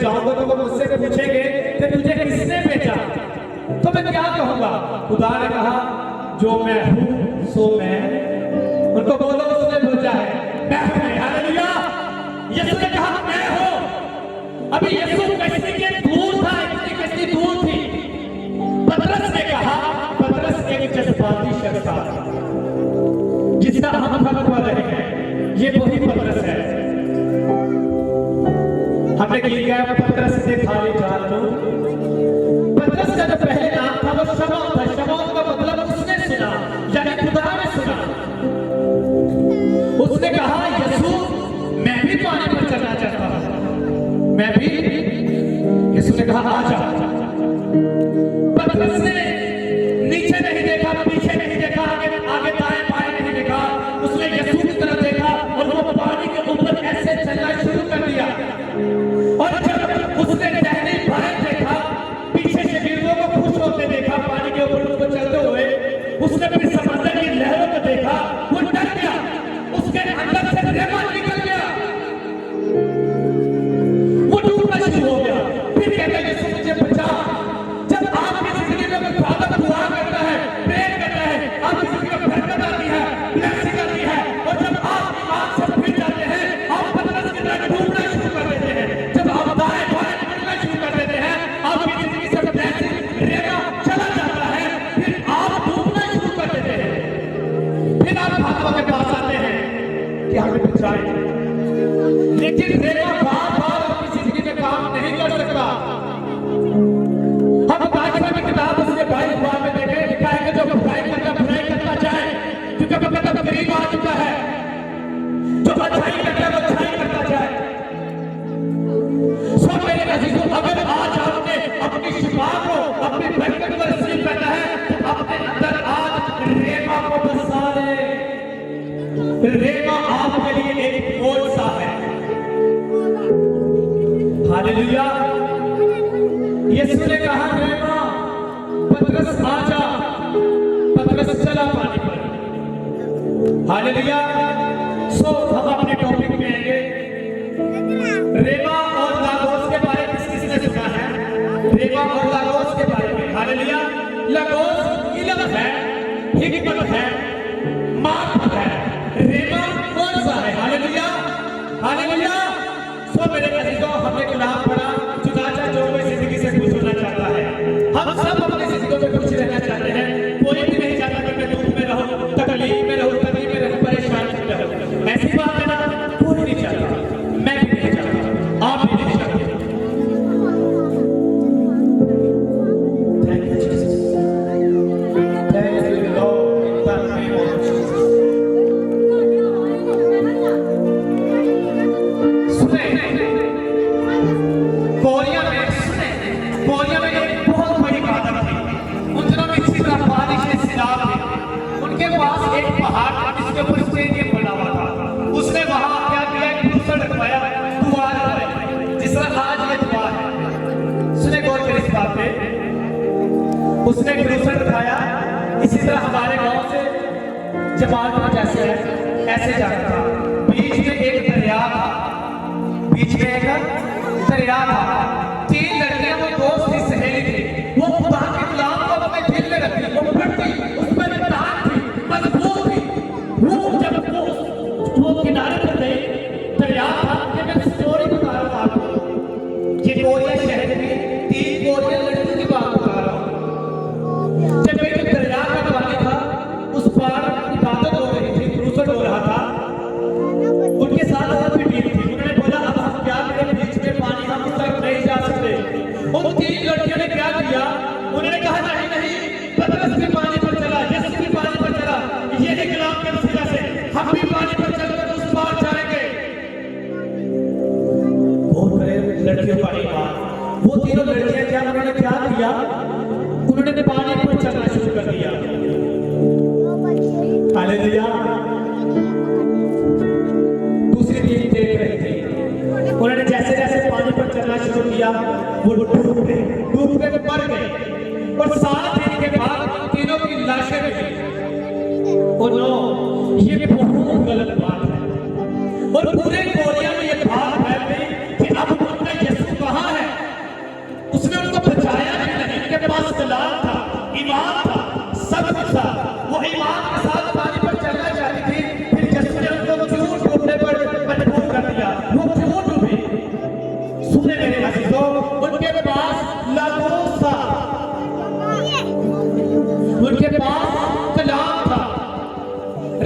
जाऊंगा तो वो मुझसे पूछेंगे कि तुझे किसने भेजा, तो मैं क्या कहूंगा? खुदा ने कहा जो मैं हूं सो मैं, उनको बोलो उसने भेजा है, मैं हूं। हालेलुया। यीशु ने कहा मैं हूं। अभी यीशु कश्ती के दूर था, इतनी कश्ती दूर थी। पतरस ने कहा, पतरस एक जज्बाती शख्स था जिसका हम खबर पा रहे हैं, ये वही पतरस है। हमने किया है पतरस से खाली जाल लो। पतरस का जो पहले नाम था वो शमौन था। शमौन का मतलब उसने सुना, यानी खुदा ने सुना। उसने कहा यीशु मैं भी पानी पर चलना चाहता हूं, मैं भी। यीशु ने कहा आ जा। पतरस ने नीचे नहीं देखा, पीछे नहीं देखा, आगे आगे दाएं बाएं नहीं देखा। उसने यीशु की तरफ देखा और वो पानी के ऊपर ऐसे चलना शुरू कर दिया। और जब उसने टहनी बाएं देखा, पीछे से गिरदों को खुश होते देखा, पानी के ऊपर उसको चलते हुए, उसने फिर समंदर की लहरों को देखा, वो डर गया, उसके अंदर से रेमा निकल गया, वो डूबना शुरू हो गया। फिर कहता है यीशु मुझे बचा। जब आपकी जिंदगी में कोई बात दुआ करता है, प्रेयर करता है, आपकी जिंदगी में बरकत आती है, ब्लेसिंग आती है, और जब आप ईमान से फिर जाते हैं, आप पतरस की तरह डूबना शुरू कर देते हैं। जब आप दाएं बाएं मुड़ना शुरू कर देते हैं, आपकी जिंदगी से ब्लेसिंग रेमा चला जाता है, फिर आप डूबना शुरू कर देते हैं। फिर आप भागवत के पास आते हैं कि हमें बचाए, लेकिन रेमा बार-बार आपकी जिंदगी में काम नहीं कर सकता। हम बाइबल की किताब उसके भाई हुआ में देखे, लिखा है कि जो बुराई करता जाए, क्योंकि वक्त करीब आ चुका है। जो अच्छाई करता है वो अच्छाई करता जाए। सब मेरे अजीजों, अगर आज आपने अपनी शिफा को, अपनी बरकत को रिसीव करना है, तो अपने अंदर आज रेमा को बसा ले। रेमा आपके लिए एक बोझ सा है। हालेलुया। यीशु ने कहा रेमा, पतरस आजा। पतरस चला पानी पर। हालेलुया। सो हम अपने टॉपिक में आएंगे। रेमा और लागोस के बारे में किसने सुना है? रेमा और लागोस के बारे में। हालेलुया। लागोस इल्म है, हिकमत है, मार्फत है। रेमा कौन सा है? हालेलुया। हालेलुया। सो मेरे अजीजों, हमने कलाम पढ़ा, चुनाचा जो कोई जिंदगी से खुश होना चाहता है। हम सब अपनी जिंदगी में खुश रहना चाहते हैं। कोई भी नहीं चाहता कि मैं दुख में रहूं, तकलीफ में रहूं, तकलीफ में रहूं, परेशानी में रहूं। ऐसी बात है ना, कोई नहीं चाहता, मैं भी नहीं चाहता, आप भी नहीं चाहते। Thank you Jesus, thank you Lord, in the name of Jesus. सुने कोरिया में एक बहुत बड़ी गादर थी। उन दिनों में इसी तरह बारिश के सिताब थे। उनके पास एक पहाड़ था जिसके ऊपर स्टेडियम बना हुआ था। उसने वहां क्या किया, एक क्रूसर रखवाया, दुआ लगाई, जिस तरह आज ये दुआ है। सुने गौर करें इस बात पे। उसने क्रूसर रखवाया, इसी तरह हमारे गांव से जमात जैसे है ऐसे जाता था। बीच में एक दरिया था, बीच में एक दरिया था। 3 लड़कियां, वो दोस्त थी, सहेली थी, वो खुदा के गुलाम को अपने दिल में रखती, वो पढ़ती, उसमें ताकत थी, मजबूत थी। वो जब वो किनारे पर गई, दरिया था, कि मैं स्टोरी बता रहा हूं आपको। ये कोरिया शहर में 3 कोरिया लड़कियों की बात बता रहा हूं। जब एक दरिया का पानी था, उस पार इबादत हो रही थी, क्रूसर हो रहा था। उनके साथ और भी टीम थी। उन्होंने बोला अब हम क्या करें, बीच में पानी, हम उस तरफ नहीं जा सकते। उन 3 लड़कियों ने क्या किया, उन्होंने कहा नहीं नहीं, पतरस भी पानी पर चला, यीशु भी पानी पर चला, ये एक गुलाम के वसीला से हम भी पानी पर चलकर उस पार जाएंगे। बहुत बड़े लड़कियों का ईमान। वो 3 लड़कियां क्या, उन्होंने क्या किया, उन्होंने पानी पर चलना शुरू कर दिया। हालेलुया। दूसरी टीम देख रही थी। उन्होंने जैसे जैसे पानी पर चलना शुरू किया, वो डूब गए, मर गए। और 7 दिन के बाद उन तीनों की लाशें मिली। और नो, ये बहुत गलत बात है। और पूरे कोरिया में ये बात फैल गई कि अब उनका यीशु कहाँ है। सुने मेरे अजीजों, उनके पास लागोस था, उनके पास कलाम था,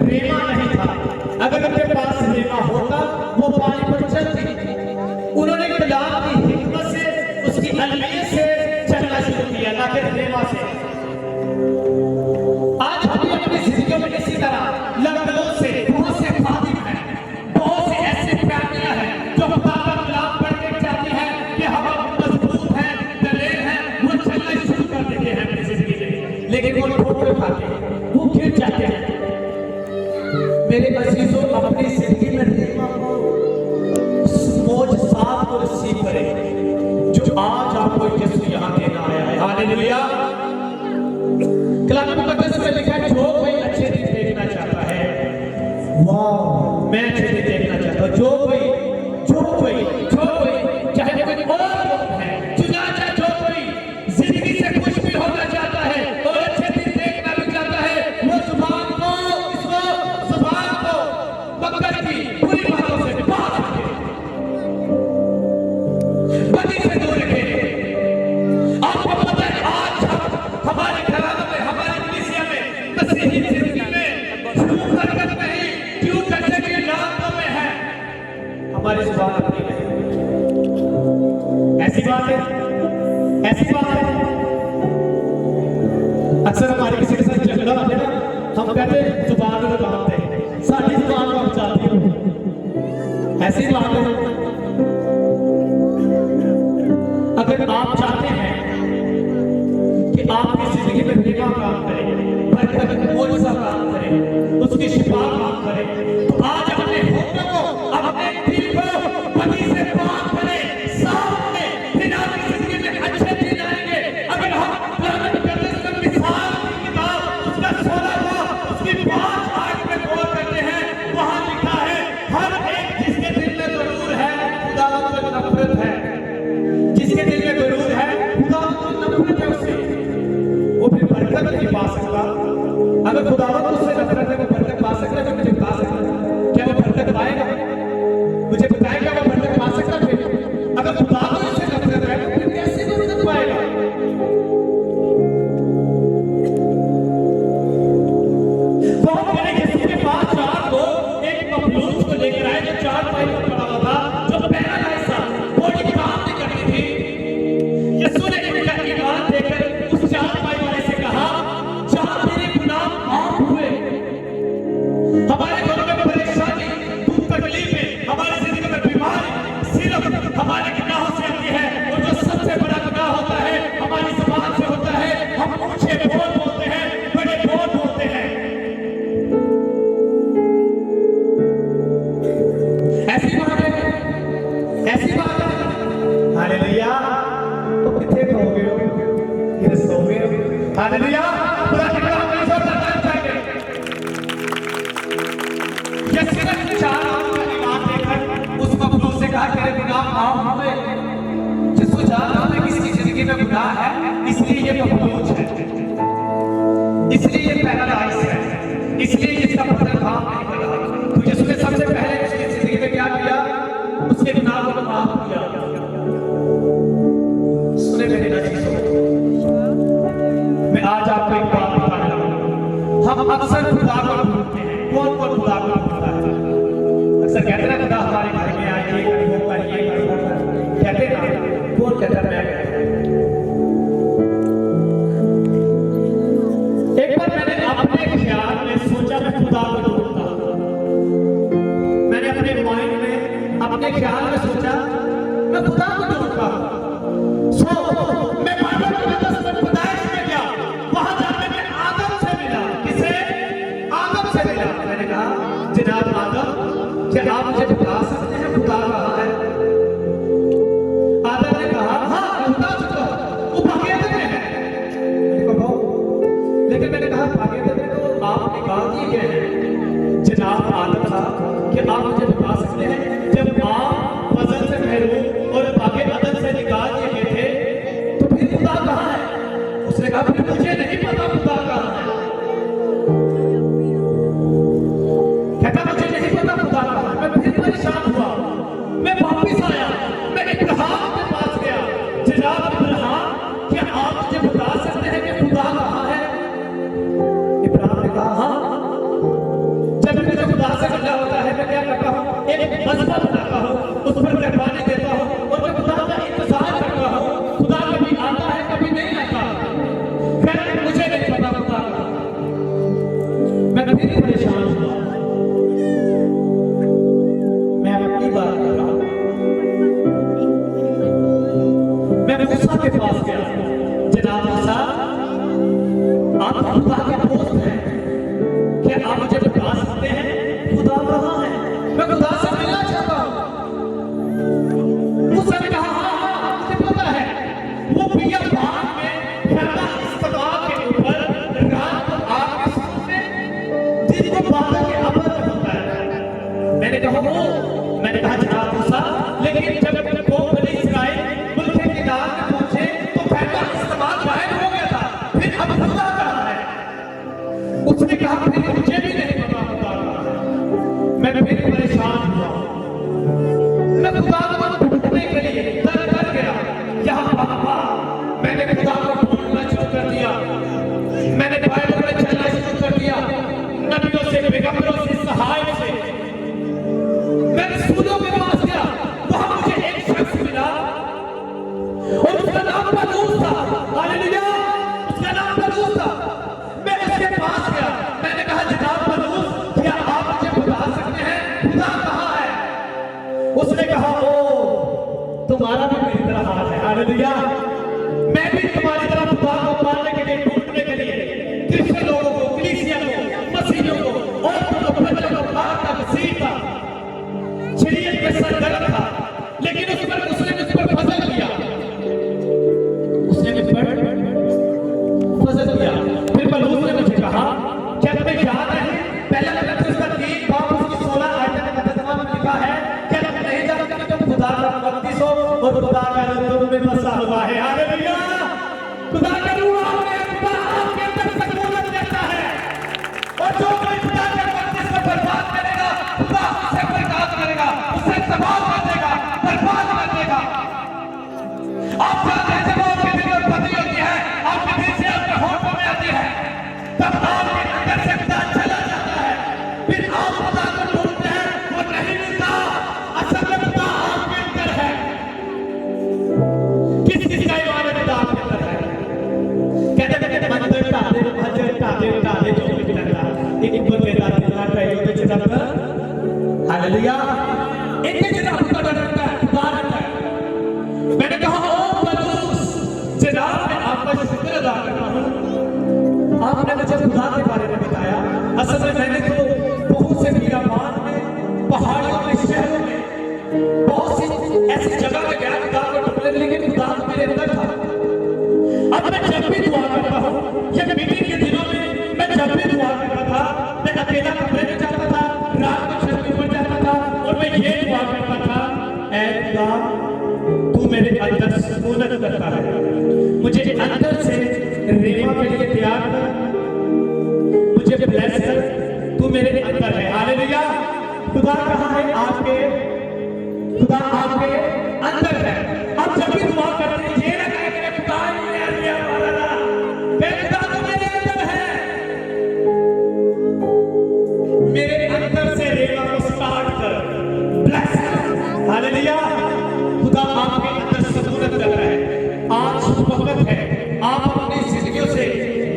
रेमा नहीं था। अगर उनके पास रेमा होता वो पानी पर चलती। उन्होंने कलाम की हिकमत से, उसकी अलमियत से चलना शुरू किया, ना कि रेमा से। आज हम भी अपनी जिंदगी में इसी तरह लफ्जों से बहुत से खादिम हैं, बहुत से ऐसे फैमिलियां हैं जो खुदा का कलाम पढ़ने चाहती हैं कि हम मजबूत हैं, दलेर हैं, वो चलना शुरू कर देते हैं अपनी जिंदगी में, लेकिन वो ठोकर खाते हैं, वो गिर जाते हैं। मेरे अजीजों, अपनी जिंदगी में रेमा मौज साथ को रिसीव करें जो आज आपको यीशु यहाँ देना आया है। हालेलुया। कलाम मुकद्दस में लिखा है, जो कोई अच्छे दिन देखना चाहता है, वाह, मैं अच्छे दिन देखना चाहता हूँ। जो कोई चाहे कोई और लोग हैं, चुनाचा जो कोई जिंदगी से खुश भी होना चाहता है और अच्छे दिन देखना भी चाहता है, वो जुबान को पकड़ की बुरी बातों से बात रखे, बदी से दूर रखे। आपको पता है आज हमारे घरानों में, हमारी कलीसिया में, मसीही जिंदगी में क्यों बरकत नहीं, क्यों कच्चे की लातों में है? हमारी जुबान अपनी नहीं। ऐसी बात है। अक्सर हमारे किसी के साथ झगड़ा होता है ना, हम कहते हैं जुबान को लगाते हैं, सारी जुबान को हम चाहते हैं। ऐसी बात है। अगर आप चाहते हैं कि आपकी जिंदगी में रेमा काम करे, बरकत मोजा काम करे, उसकी शिफा काम करे, तो आज अपने होठों को, अपने दिल को बदी से पाक करें, साफ करें, फिर आपकी जिंदगी में अच्छे दिन आएंगे। अगर हम कलाम मुकद्दस में मिसाल की किताब उसका 16वां, उसकी 5 आयत में गौर करते हैं, वहां लिखा है, हर एक जिसके दिल में गरूर है, खुदावंद को नफरत है। जिसके दिल में गरूर है, खुदावंद को नफरत है उससे, वो फिर बरकत नहीं पा सकता। अगर खुदावंद उससे नफरत है, वो बरकत पा सकता है? मुझे बता सकता है क्या वो बरकत पाएगा? मुझे बताएं क्या वो बरकत पा सकता है? अगर खुदावंद उससे नफरत है तो फिर कैसे बरकत पाएगा? बहुत बड़े यीशु के पास 4 लोग एक मफलूज को लेकर आए जो 4 पाई पर पड़ा हुआ था, जो पैरालाइज था, बॉडी काम नहीं करती थी। यीशु ने इनका ईमान देखकर उस 4 पाई वाले से कहा, जहां तेरे गुनाह माफ हुए। हमारे घरों में परेशानी, दुख, तकलीफें, हमारी जिंदगी में बीमारी सिर्फ हमारे गुनाहों से आती है, और जो सबसे बड़ा गुनाह होता है हमारी जुबान से होता है। हम ऊंचे बोल बोलते हैं, बड़े बोल बोलते हैं। ऐसी बात है। हालेलुया। तो कितने कहोगे हो? ये सोगे हो? हालेलुया। पूरा कितना हमने जोर लगाना चाहिए। ये सिर्फ 4 आदमी का ईमान देखकर उस मखलूक से कहा, तेरे गुनाह माफ हुए। जिसको जानना है किसकी जिंदगी में गुनाह है, इसलिए ये मखलूक है, इसलिए ये पैरालाइज है, इसलिए इसका बदन काम नहीं कर रहा। तो यीशु ने सबसे पहले उसकी जिंदगी में क्या किया? उसके गुनाह को माफ किया। सुने मेरे अजीजों, मैं आज आपको एक बात बताने लगा हूं। हम अक्सर खुदा को भूलते हैं। कौन खुदा को भूलता है? अक्सर कहते हैं खुदा हमारे घर में आइए, वो करिए, कहते ना, कौन कहता है? मैं कहता हूं। एक बार मैंने अपने ख्याल में सोचा मैं खुदा को ढूंढता। मैंने अपने माइंड में, अपने ख्याल में सोचा मैं खुदा को ढूंढता। मैं बाइबल मुकद्दस में पैदाइश में गया, वहां जाकर मैं आदम से मिला। किसे? आदम से मिला। मैंने कहा, जनाब आदम, क्या आप मुझे बता सकते हैं खुदा कहाँ है? आदम ने कहा, हाँ मैं बता सकता हूँ, वो भागेदन में है। मैंने कहा, लेकिन मैंने कहा भागेदन में तो आप निकाल दिए गए हैं। जनाब आदम साहब, क्या आप मुझे बता सकते हैं जब आप फजल से महरूम और भागेदन से निकाल दिए गए थे तो फिर खुदा कहाँ है? उसने कहा, फिर मुझे नहीं पता खुदा कहाँ है। कहता, मुझे नहीं पता खुदा कहाँ है। मैं फिर परेशान हुआ, मैं वापिस आया, मैं इब्राहिम जनाब इब्राहिम, क्या आप मुझे बता सकते हैं कि खुदा कहाँ है? इब्राहिम ने कहा हाँ, जब भी मुझे खुदा से मिलना होता है मैं क्या करता हूँ, एक मसबा बनाता हूँ, उस पर मैं पानी देता हूँ और मैं खुदा का इंतजार करता हूँ। खुदा कभी आता है कभी नहीं आता, खैर मुझे नहीं पता खुदा का। मैं फिर परेशान हुआ। मैं अपनी बात कर रहा हूँ। मैं मूसा के पास गया, जनाब मूसा, आप खुदा के दोस्त हैं, क्या आप मुझे बता सकते हैं खुदा कहाँ है? मैं खुदा से मिलना चाहता हूँ। मूसा ने कहा हाँ मुझे पता है, वो बियाबान में खैबा इस्तवा के ऊपर रात को आग के सूरज में, जिसको बादल के अमल में होता है। मैंने कहा जनाब मूसा, लेकिन जब वो बनी इस्राइल मुल्क के किनार में पहुंचे तो खैबा इस्तवा गायब हो गया था, फिर अब खुदा कहाँ है? उसने कहा फिर मुझे भी नहीं पता खुदा कहाँ है। मैं फिर परेशान हुआ। मैं खुदा को ढूंढने के लिए दर दर गया, यहाँ पापा मैंने खुदा को ढूंढना शुरू कर दिया। मैंने बाइबल में चलना शुरू कर दिया, नबियों से, पैगंबरों से, सहाय से। मैं रसूलों के पास गया, वहां मुझे एक शख्स मिला और उसका नाम बलूस था। हालेलुया, उसका नाम बलूस था। मैं उसके पास गया, मैंने कहा जनाब बलूस, क्या आप मुझे बता सकते हैं खुदा कहाँ है? उसने कहा ओ, तुम्हारा भी मेरी तरह हाल है। हालेलुया, मैं भी तुम्हारी तरह खुदा को पाने के लिए, ढूंढने के लिए क्रिश्चियन लोगों को, कलीसिया को, मसीहियों को और बच्चों को बाहर का वसीर था, शरीयत के सरगर्म था, लेकिन उसने मुझ पर फजल किया। उसने मुझ पर फजल किया। फिर बलूस ने मुझे कहा क्या तुम्हें याद है पहला कोरिन्थियों का 3 बाब उसकी 16 आयत में लिखा है, क्या तुम नहीं जानते कि तुम खुदा का बपतिस्म हो और खुदा का रूह तुम में बसा हुआ है? हालेलुया, खुदा का रूह आपने, खुदा आपके अंदर सकूनत देता है, और जो कोई खुदा के बपतिस्म को बर्बाद करेगा, खुदा उसे बर्बाद करेगा, उसे तबाह कर देगा, बर्बाद कर देगा। आप जानते हैं जब आपके दिल में बदी होती है, आपके दिल से आपके होठों में आती है, तब आपके अंदर से खुदा चला जाता है। फिर आप खुदा को ढूंढते हैं, वो नहीं मिलता। असल में खुदा आपके अंदर है। किस किस का ईमान है खुदा आपके अंदर है? कहते मंदिर टाले भजन टाले जो कुछ लगा एक बंदे का दिला चाहिए तो चलता। हालेलुया, एक जगह खुदा रहता है, खुदा रहता है। मैंने कहा ओ बलूस, जनाब मैं आपका शुक्र अदा करता हूँ, आपने मुझे खुदा के बारे में बताया। असल में मैंने तो बहुत से बियाबान में, पहाड़ों में, शहरों में, बहुत सी ऐसी जगह में गया खुदा को ढूंढने, लेकिन खुदा तो मेरे अंदर था। अब मैं जब भी दुआ करता हूँ, ये मीटिंग के दिनों में मैं जब भी दुआ करता था, मैं अकेला कमरे में जाता था, रात को छत पर जाता था और मैं ये दुआ करता था, ऐ खुदा तू मेरे अंदर सुकूनत करता है, मुझे अंदर से रेमा के लिए तैयार कर, मुझे ब्लेस कर, तू मेरे अंदर है। हालेलुया, खुदा कहाँ है? आपके, खुदा आपके अंदर है। आप जब भी दुआ करते हैं ये ना कहें कि खुदा खुदा तो मेरे अंदर है, मेरे अंदर से रेमा को स्टार्ट कर, ब्लेस कर। हालेलुया, खुदा आपके अंदर सुकूनत कर रहा है। आज वक्त है आप अपनी जिंदगियों से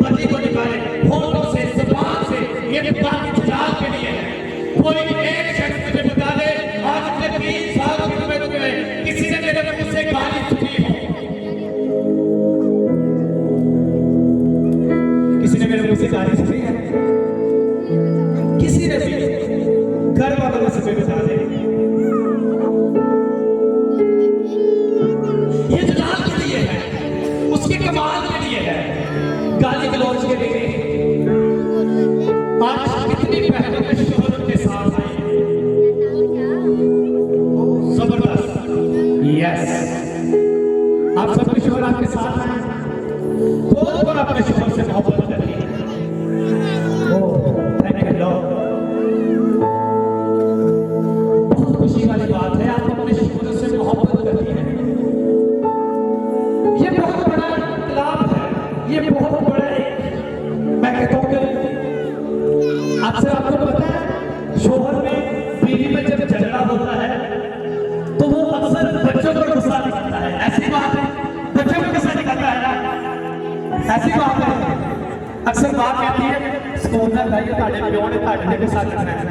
बदी को निकालें, होठों से, जुबान से, ये खुदा की जलाल के लिए है। कोई एक शख्स मुझे बता दे आज अपने 3 साल की उम्र में किसी ने मेरे मुंह से गाली सुनी हो? किसी ने मेरे मुंह से गाली सुनी है? किसी ने भी? घर वालों में से बता दे। ये जलाल के लिए है, उसके कमाल के लिए है, गाली गलौज के लिए नहीं। आज कितनी बहनों के शोहर के साथ आई है, जबरदस्त। यस, आप सबके शोहर आपके साथ हैं, बहुत बार अपने शोहर से मोहब्बत करती है। थैंक यू लॉर्ड, बहुत खुशी वाली बात है, आप अपने शोहर से मोहब्बत करती हैं। ऐसी बात है। अक्सर बात कहती है स्कूल का जाइए ताड़े प्यो ने ताड़े के साथ रखना है।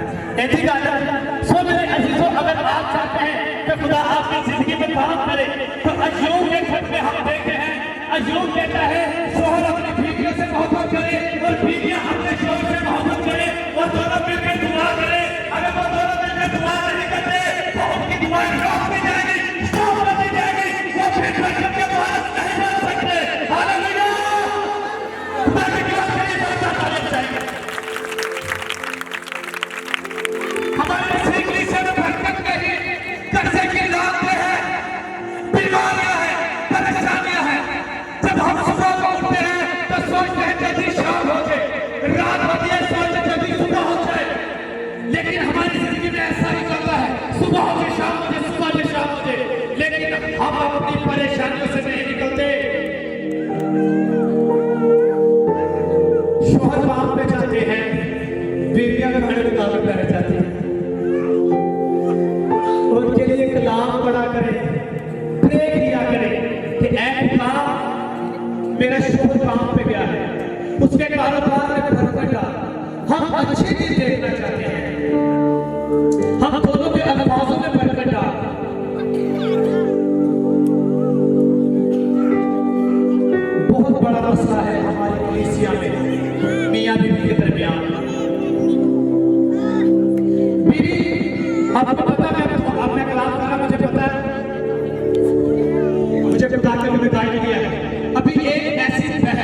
ऐसी बात है। सो मेरे अजीजों, अगर आप चाहते हैं कि खुदा आपकी जिंदगी में काम करे तो अय्यूब के घर में हम देखते हैं, अय्यूब कहता है शोहर अपनी बीवियों से मोहब्बत करे और बीवियां अपने शोहर से मोहब्बत करे और दोनों मिलकर दुआ करे। अगर वो दोनों मिलकर दुआ नहीं करते तो उनकी दुआएं रोक दी जाएगी, स्टॉप कर दी जाएगी, वो फिर बचपन के पास नहीं बन सकते। हालेलुया। खुदा के नाम के लिए बहुत तारीफ चाहिए। हमारे सीखने से बरकत नहीं, कर्जे की लातें हैं, बीमारियां हैं, परेशानियां हैं। जब हम सुबह को उठते हैं तो सोचते हैं जल्दी शाम हो जाए, रात होती है सोचते हैं जल्दी सुबह हो जाए, लेकिन हमारी जिंदगी में ऐसा ही चलता है, सुबह हो जाए शाम हो जाए, सुबह हो जाए शाम हो जाए, लेकिन हम अपनी परेशानियों से नहीं निकलते। शोहर काम पे जाते हैं, बीवियां खाने में काबू रह जाती हैं, उनके लिए कलाम पढ़ा करें, प्रे किया करें कि ऐ खुदा मेरा शोहर काम पे गया है, उसके कारोबार में बरकत डाल। हम अच्छे दिन देखना चाहते हैं, हम दोनों के अल्फाजों में बरकत डाल। बहुत बड़ा मसला है हमारी कलीसिया में मियां बीवी के दरमियान। बीवी आपको